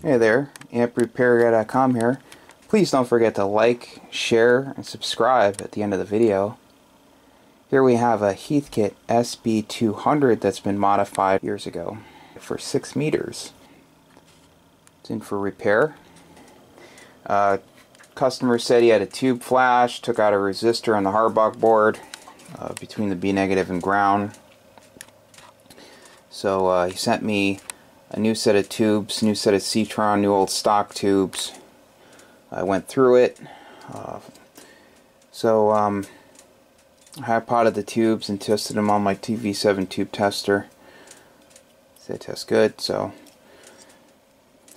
Hey there, amprepairguy.com here. Please don't forget to like, share, and subscribe at the end of the video. Here we have a Heathkit SB-200 that's been modified years ago for 6 meters. It's in for repair. Customer said he had a tube flash, took out a resistor on the hardbox board between the B negative and ground. So he sent me a new set of tubes, new set of Citron, new old stock tubes. I went through it. I high-potted the tubes and tested them on my TV7 tube tester. They test good. So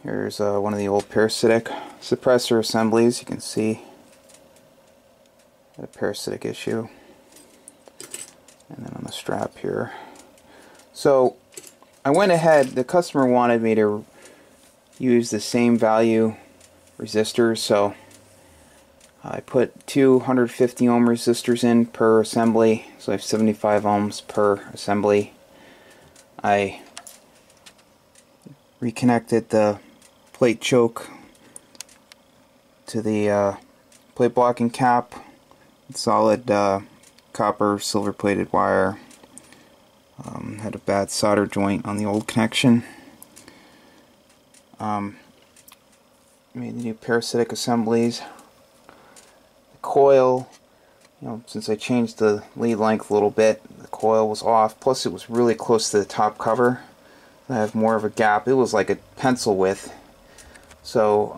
here's one of the old parasitic suppressor assemblies. You can see a parasitic issue. And then on the strap here. So I went ahead, the customer wanted me to use the same value resistors, so I put 250 ohm resistors in per assembly, so I have 75 ohms per assembly. I reconnected the plate choke to the plate blocking cap, solid copper silver plated wire. Had a bad solder joint on the old connection. Made the new parasitic assemblies. The coil, since I changed the lead length a little bit, the coil was off. Plus it was really close to the top cover. I have more of a gap. It was like a pencil width. So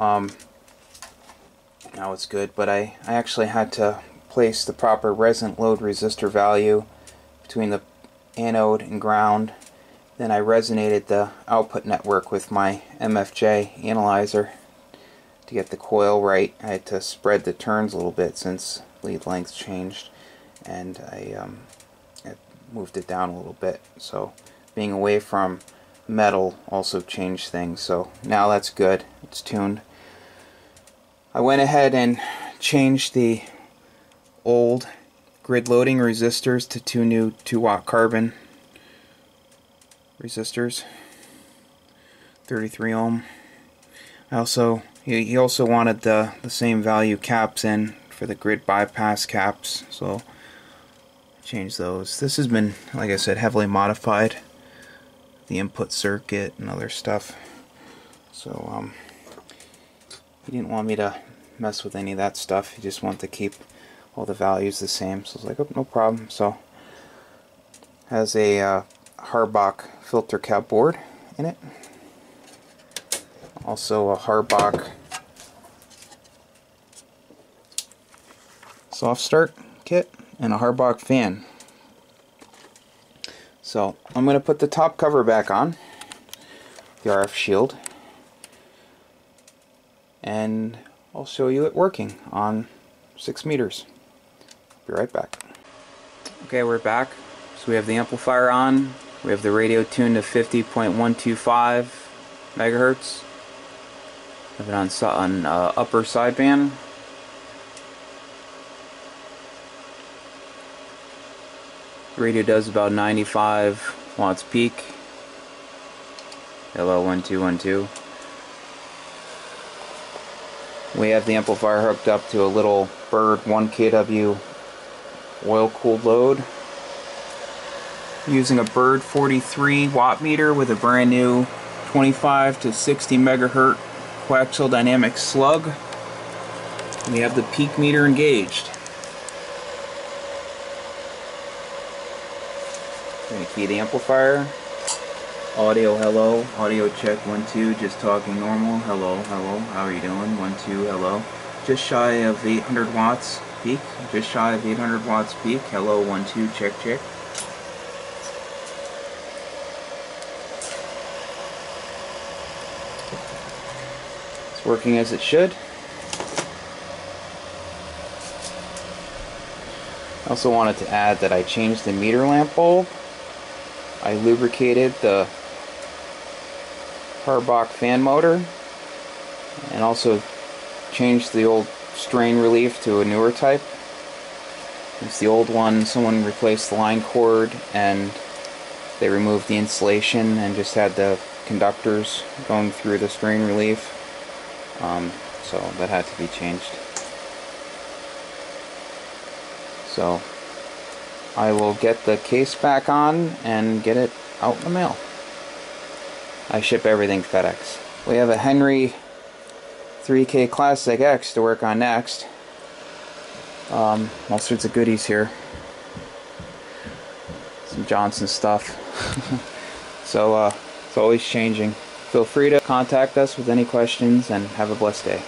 now it's good, but I actually had to place the proper resonant load resistor value between the anode and ground. Then I resonated the output network with my MFJ analyzer to get the coil right. I had to spread the turns a little bit since lead length changed, and I moved it down a little bit. So being away from metal also changed things. So now that's good. It's tuned. I went ahead and changed the old grid loading resistors to 2 new 2-watt carbon resistors, 33 ohm. He also wanted the same value caps in for the grid bypass caps, so changed those. This has been, like I said, heavily modified, the input circuit and other stuff. So he didn't want me to mess with any of that stuff. He just wanted to keep all the values the same. So I was like, oh, no problem. So has a hardbox filter cap board in it. Also a hardbox soft start kit and a hardbox fan. So I'm going to put the top cover back on, the RF shield, and I'll show you it working on 6 meters. Be right back. Okay, we're back. So we have the amplifier on. We have the radio tuned to 50.125 megahertz. Have it on upper sideband. The radio does about 95 watts peak. Hello, 1212. We have the amplifier hooked up to a little Bird 1 kW oil-cooled load, using a Bird 43 watt meter with a brand new 25 to 60 megahertz coaxial dynamic slug. We have the peak meter engaged. Going to key the amplifier. Audio, hello. Audio check 1 2, just talking normal. Hello, hello. How are you doing? 1 2, hello. Just shy of 800 watts peak. Just shy of 800 watts peak. Hello, 1 2, check check. It's working as it should. I also wanted to add that I changed the meter lamp bulb. I lubricated the hardbox fan motor and also changed the old strain relief to a newer type. It's the old one, someone replaced the line cord and they removed the insulation and just had the conductors going through the strain relief, so that had to be changed. So I will get the case back on and get it out in the mail. I ship everything FedEx. We have a Henry 3K Classic X to work on next. All sorts of goodies here. Some Johnson stuff. So it's always changing. Feel free to contact us with any questions, and have a blessed day.